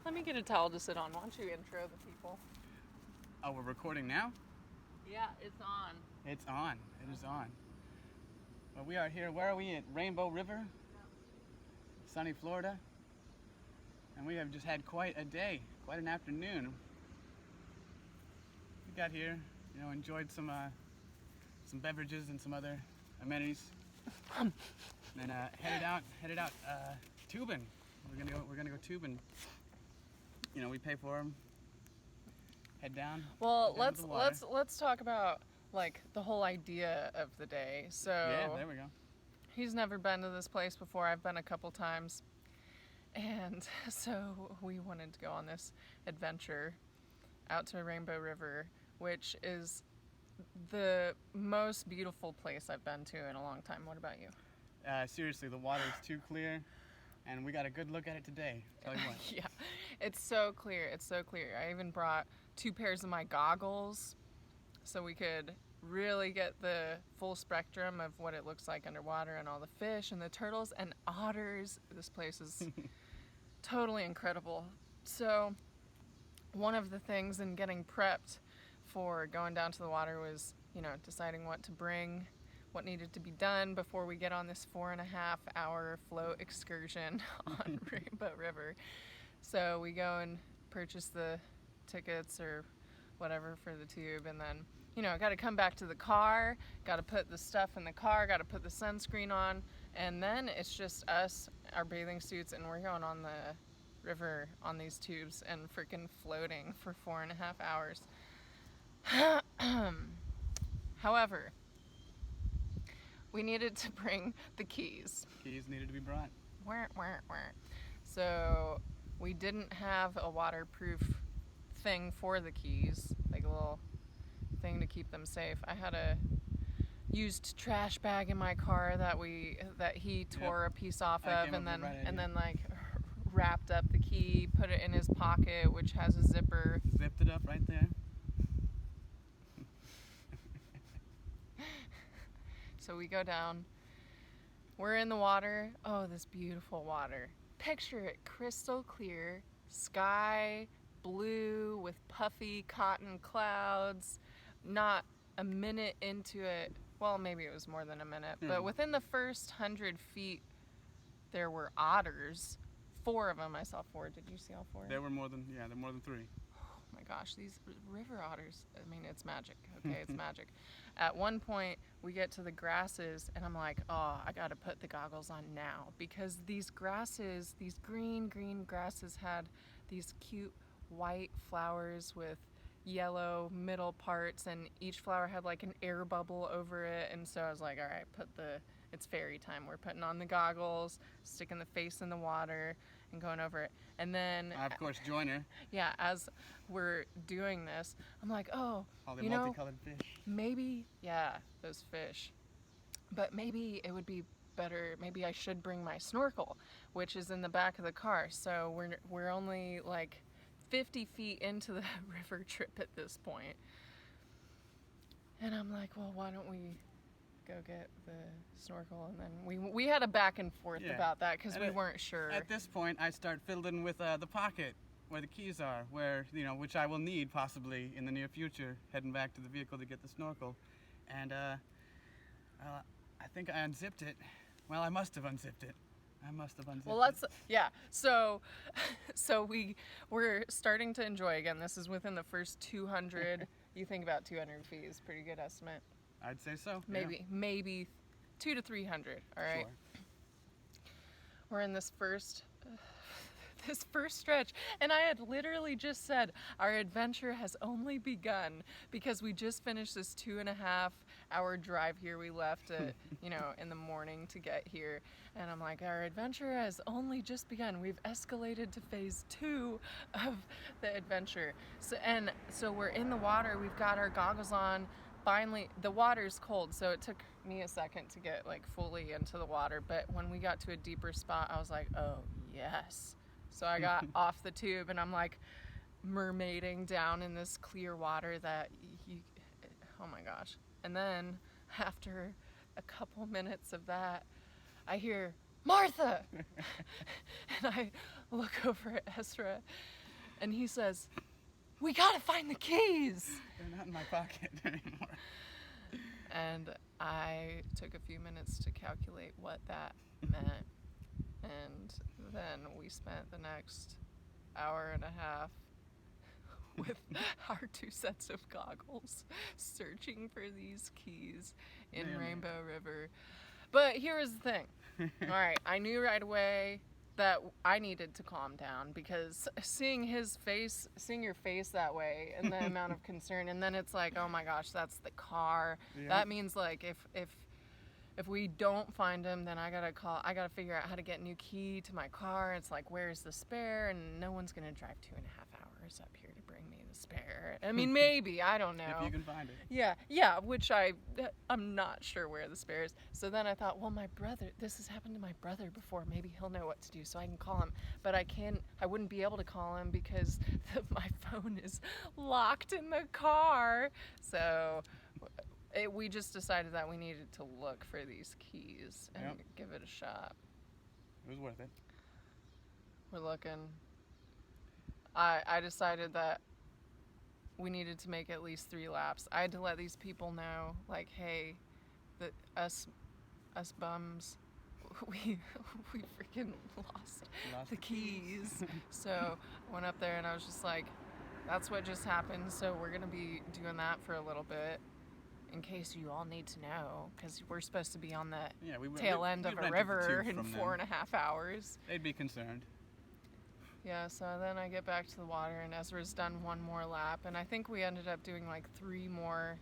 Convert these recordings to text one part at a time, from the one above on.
Let me get a towel to sit on. Why don't you intro the people? Oh, we're recording now? Yeah, it's on. It's on. It is on. Well, we are here. Where are we? At Rainbow River, sunny Florida. And we have just had quite a day, quite an afternoon. We got here, enjoyed some beverages and some other amenities. And then headed out tubing. We're gonna go tubing. We pay for them. Head down. Well, head down to the water. let's talk about like the whole idea of the day. So Yeah, there we go. he's never been to this place before. I've been a couple times. And so we wanted to go on this adventure out to Rainbow River, which is the most beautiful place I've been to in a long time. What about you? Seriously, the water is too clear, and we got a good look at it today. Tell you what. Yeah, it's so clear. It's so clear. I even brought 2 pairs of my goggles so we could really get the full spectrum of what it looks like underwater and all the fish and the turtles and otters. This place is totally incredible. So one of the things in getting prepped for going down to the water was, deciding what to bring, what needed to be done before we get on this 4.5-hour float excursion on Rainbow River. So we go and purchase the tickets or whatever for the tube, and then got to come back to the car, got to put the stuff in the car, got to put the sunscreen on, and then it's just us, our bathing suits, and we're going on the river on these tubes and freaking floating for 4.5 hours. However, we needed to bring the keys. Keys needed to be brought. So we didn't have a waterproof thing for the keys, like a little thing to keep them safe. I had a used trash bag in my car that he tore a piece off of, and then like wrapped up the key, put it in his pocket, which has a zipper. Zipped it up right there. So we go down. We're in the water. Oh, this beautiful water. Picture it crystal clear, sky blue with puffy cotton clouds. Not a minute into it, well, maybe it was more than a minute, but within the first 100 feet, there were otters. 4 of them. I saw 4. Did you see all 4? There were more than 3. Oh my gosh, these river otters, I mean, it's magic. Okay, it's magic. At one point, we get to the grasses, and I'm like, oh, I gotta put the goggles on now, because these grasses, these green grasses, had these cute white flowers with yellow middle parts, and each flower had like an air bubble over it. And so I was like, all right, it's fairy time. We're putting on the goggles, sticking the face in the water and going over it. And then I, of course, join her. Yeah, as we're doing this, I'm like, oh, all the multicolored fish. Maybe, yeah, those fish. But maybe it would be better, maybe I should bring my snorkel, which is in the back of the car. So we're only like 50 feet into the river trip at this point. And I'm like, well, why don't we go get the snorkel? And then we had a back and forth about that because we weren't sure. At this point, I start fiddling with the pocket where the keys are, which I will need possibly in the near future, heading back to the vehicle to get the snorkel. And I think I unzipped it. Well, I must have unzipped it. Well, So we're starting to enjoy again. This is within the first 200. You think about 200 feet is a pretty good estimate. I'd say so. Maybe 200 to 300. All right. Sure. We're in this first stretch, and I had literally just said our adventure has only begun, because we just finished this 2.5-hour drive here. We left at in the morning to get here, and I'm like, our adventure has only just begun. We've escalated to phase 2 of the adventure. So we're in the water. We've got our goggles on. Finally, the water's cold, so it took me a second to get like fully into the water, but when we got to a deeper spot, I was like, oh yes. So I got off the tube, and I'm like mermaiding down in this clear water that oh my gosh. And then after a couple minutes of that, I hear, Martha! And I look over at Ezra, and he says, "We gotta find the keys." They're not in my pocket anymore. And I took a few minutes to calculate what that meant. And then we spent the next hour and a half with our 2 sets of goggles searching for these keys in Man. Rainbow River. But here is the thing. All right, I knew right away that I needed to calm down, because seeing your face that way and the amount of concern, and then it's like, oh my gosh, that's the car. Yeah. That means like if we don't find him, then I gotta figure out how to get a new key to my car. It's like, where's the spare? And no one's gonna drive 2.5 hours up here to bring me the spare. I mean, maybe, I don't know. If you can find it. Yeah, which I'm not sure where the spare is. So then I thought, well, my brother, this has happened to my brother before. Maybe he'll know what to do, so I can call him. But I wouldn't be able to call him because my phone is locked in the car. So we just decided that we needed to look for these keys and Yep. give it a shot. It was worth it. We're looking. I decided that we needed to make at least 3 laps. I had to let these people know, like, hey, us bums, we freaking lost the keys. So I went up there and I was just like, that's what just happened. So we're gonna be doing that for a little bit, in case you all need to know, because we're supposed to be on the tail end of a river in 4.5 hours. They'd be concerned. Yeah, so then I get back to the water, and Ezra's done 1 more lap, and I think we ended up doing like 3 more,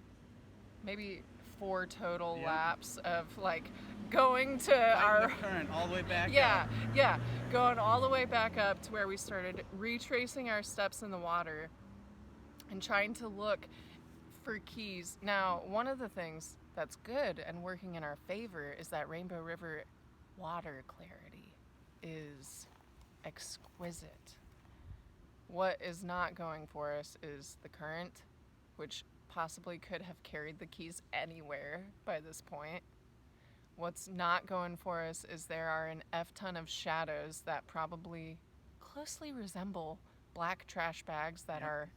maybe 4 total laps of like going to Fighting the current all the way back up. Yeah, going all the way back up to where we started, retracing our steps in the water and trying to look for keys. Now, one of the things that's good and working in our favor is that Rainbow River water clarity is exquisite. What is not going for us is the current, which possibly could have carried the keys anywhere by this point. What's not going for us is there are an F-ton of shadows that probably closely resemble black trash bags that are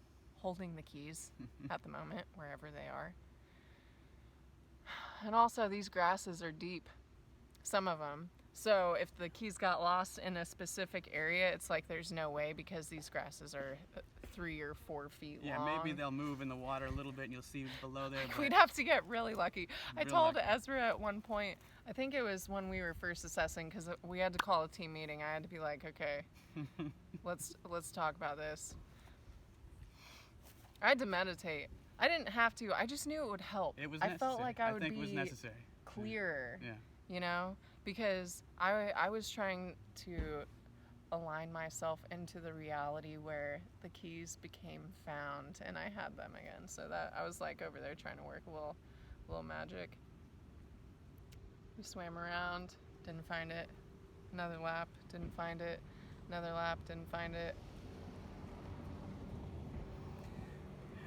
holding the keys at the moment, wherever they are. And also, these grasses are deep, some of them. So if the keys got lost in a specific area, it's like there's no way, because these grasses are 3 or 4 feet long. Yeah, maybe they'll move in the water a little bit and you'll see below there. We'd have to get really lucky. I told lucky. Ezra at one point, I think it was when we were first assessing, because we had to call a team meeting. I had to be like, okay, let's talk about this. I had to meditate. I didn't have to. I just knew it would help. It was I necessary. felt like I would think be it was necessary. clearer. Yeah. You know, because I was trying to align myself into the reality where the keys became found and I had them again. So that I was like over there trying to work a little magic. We swam around, didn't find it. Another lap, didn't find it. Another lap, didn't find it.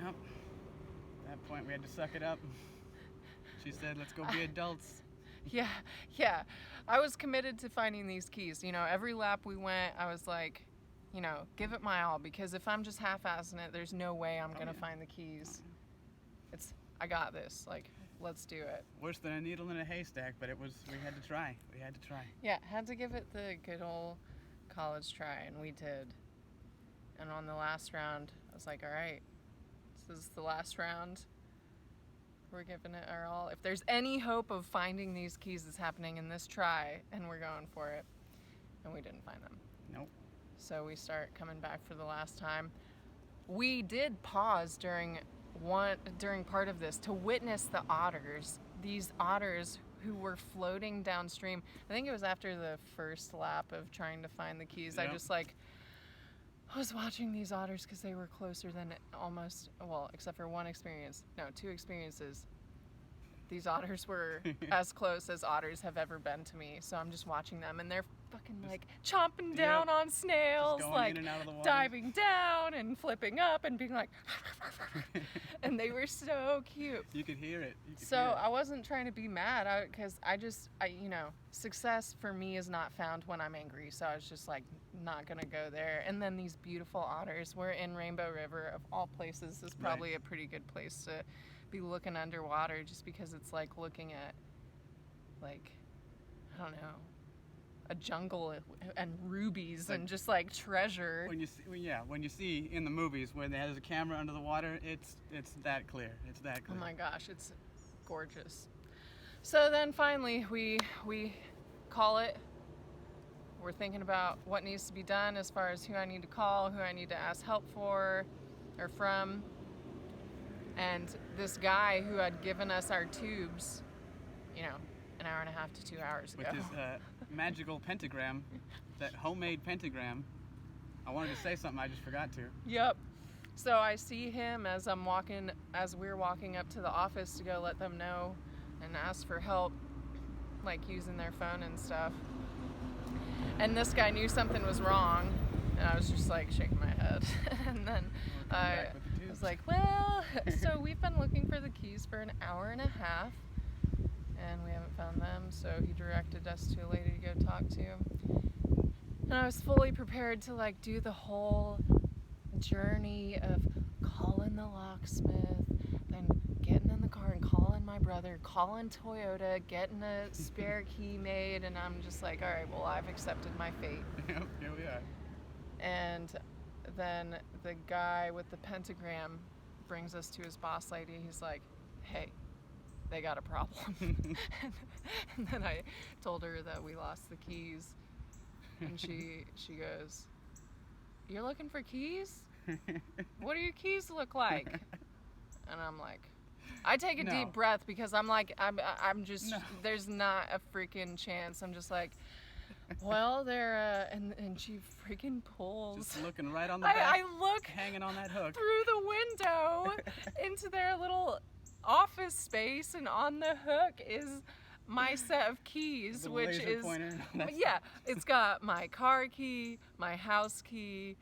Yep. At that point, we had to suck it up. She said, let's go be adults. Yeah. I was committed to finding these keys. You know, every lap we went, I was like, you know, give it my all, because if I'm just half-assing it, there's no way I'm going to find the keys. I got this. Like, let's do it. Worse than a needle in a haystack, but we had to try. Yeah, had to give it the good old college try, and we did. And on the last round, I was like, all right, this is the last round. We're giving it our all. If there's any hope of finding these keys, it's happening in this try, and we're going for it. And we didn't find them. Nope. So we start coming back for the last time. We did pause during part of this to witness the otters. These otters who were floating downstream. I think it was after the first lap of trying to find the keys. Yep. I was watching these otters because they were closer than except for two experiences. These otters were as close as otters have ever been to me. So I'm just watching them, and they're fucking like chomping down on snails, going like in and out of the water. diving down and flipping up and being like, and they were so cute. You could hear it. You could So hear it. I wasn't trying to be mad because I success for me is not found when I'm angry. So I was just like, not gonna go there. And then these beautiful otters. We're in Rainbow River, of all places. This is probably a pretty good place to be looking underwater, just because it's like looking at, like, I don't know, a jungle and rubies and just like treasure. When you see in the movies when there's a camera under the water, it's that clear. It's that clear. Oh my gosh, it's gorgeous. So then finally we call it. We're thinking about what needs to be done as far as who I need to call, who I need to ask help for or from. And this guy who had given us our tubes, an hour and a half to 2 hours ago. With his magical pentagram, that homemade pentagram. I wanted to say something, I just forgot to. Yep. So I see him as we're walking up to the office to go let them know and ask for help, like using their phone and stuff. And this guy knew something was wrong, and I was just like shaking my head. And then I was like, well, so we've been looking for the keys for an hour and a half, and we haven't found them, so he directed us to a lady to go talk to. And I was fully prepared to like do the whole journey of calling the locksmith, then getting in the car and calling my brother, calling Toyota, getting a spare key made, and I'm just like, all right, well, I've accepted my fate. Yep, here we are. And then the guy with the pentagram brings us to his boss lady. He's like, hey, they got a problem. And then I told her that we lost the keys, and she goes, you're looking for keys? What do your keys look like? And I'm like, I take a deep breath because I'm like, I'm just, there's not a freaking chance. I'm just like, well, they're, and she freaking pulls. Just looking right on the back. I look hanging on that hook through the window into their little office space, and on the hook is my set of keys, The which laser is, pointer. yeah, it's got my car key, my house key,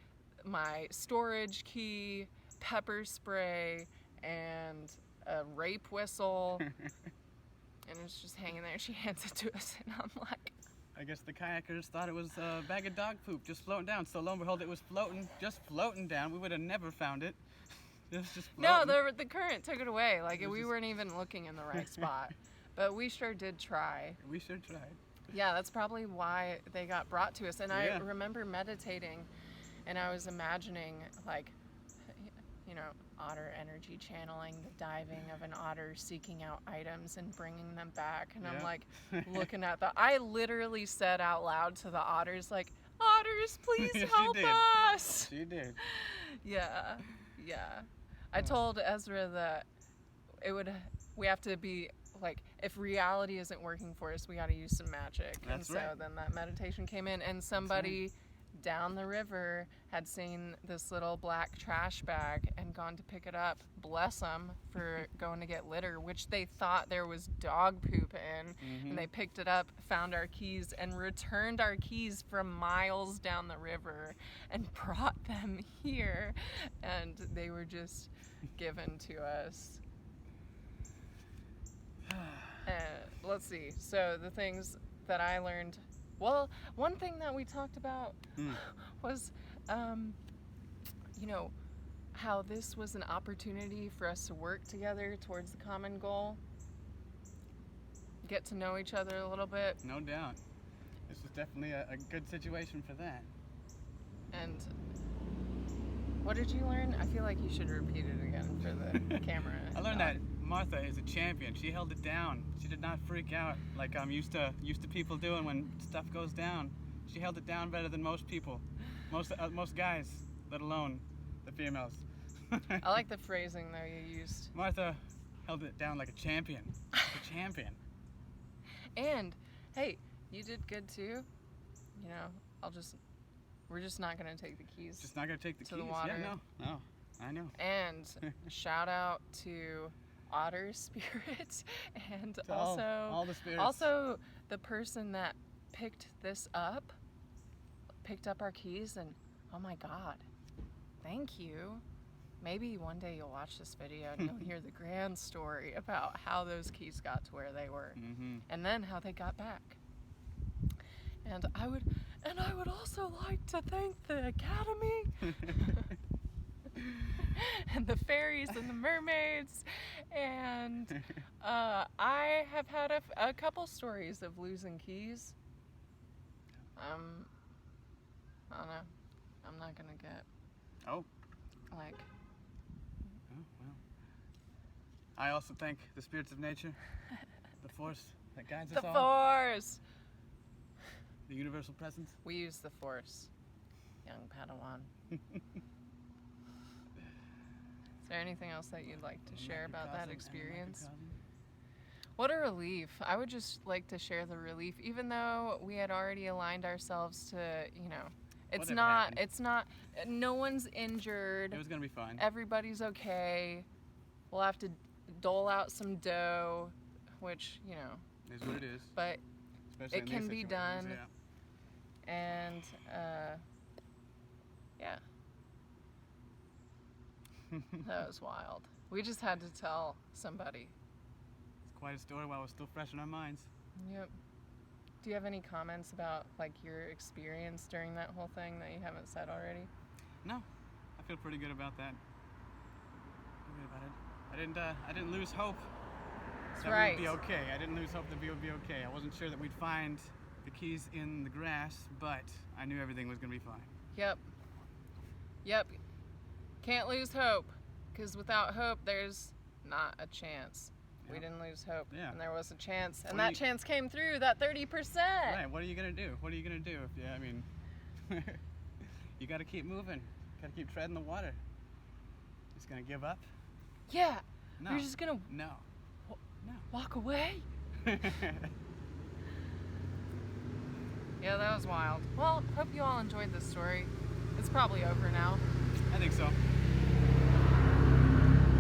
my storage key, pepper spray, and a rape whistle. And it's just hanging there. She hands it to us, and I'm like, I guess the kayakers thought it was a bag of dog poop just floating down. So lo and behold, it was just floating down. We would have never found it. It was just floating. no, the current took it away. Like, we just- weren't even looking in the right spot. But we sure did try. We sure tried. Yeah, that's probably why they got brought to us. And Yeah. I remember meditating, and I was imagining, like, otter energy channeling, the diving of an otter seeking out items and bringing them back. And I'm Yeah. like looking at I literally said out loud to the otters, like, otters, please Yes, you help did. us. She did. Yeah. I told Ezra that we have to be like, if reality isn't working for us, we got to use some magic. That's and so right. then that meditation came in, and somebody down the river had seen this little black trash bag and gone to pick it up. Bless them for going to get litter, which they thought there was dog poop in. Mm-hmm. And they picked it up, found our keys, and returned our keys from miles down the river and brought them here. And they were just given to us. Let's see. So the things that I learned, well, one thing that we talked about was, how this was an opportunity for us to work together towards the common goal, get to know each other a little bit. No doubt. This was definitely a good situation for that. And what did you learn? I feel like you should repeat it again for the camera. I learned that Martha is a champion. She held it down. She did not freak out like I'm used to people doing when stuff goes down. She held it down better than most people, most guys, let alone the females. I like the phrasing though you used. Martha held it down like a champion. Like a champion. And hey, you did good too. We're just not gonna take the keys. Just not gonna take the To keys. the water. Yeah, no, I know. And shout out to Otter Spirit, and To also all the spirits. also the person that picked this up picked up our keys and, oh my God, thank you. Maybe one day you'll watch this video and you'll hear the grand story about how those keys got to where they were, and then how they got back. And I would also like to thank the Academy and the fairies and the mermaids. And I have had a couple stories of losing keys. I don't know. I'm not gonna get like. Oh, well. I also thank the spirits of nature, the force that guides us The all, Force! the universal presence. We use the Force, young Padawan. Is there anything else that you'd like to share about that experience? What a relief. I would just like to share the relief, even though we had already aligned ourselves to, it's Whatever not, happened. it's not, no one's injured. It was gonna be fine. Everybody's okay. We'll have to dole out some dough, which, Is what it is. but, Especially it in can these be situations, done. Yeah. and, yeah, that was wild. We just had to tell somebody. It's quite a story while it's still fresh in our minds. Yep. Do you have any comments about like your experience during that whole thing that you haven't said already? No, I feel pretty good about that. Pretty good about it. I didn't lose hope That's that right. we'd be okay. I didn't lose hope that we would be okay. I wasn't sure that we'd find the keys in the grass, but I knew everything was gonna be fine. Yep. Can't lose hope, because without hope, there's not a chance. We Yep. didn't lose hope, Yeah. and there was a chance, and What do that chance came through, that 30%. Right, what are you gonna do? What are you gonna do? I mean, you gotta keep moving. Gotta keep treading the water. Just gonna give up? Yeah, No. you're just gonna No. walk away? Yeah, that was wild. Well, hope you all enjoyed this story. It's probably over now. I think so.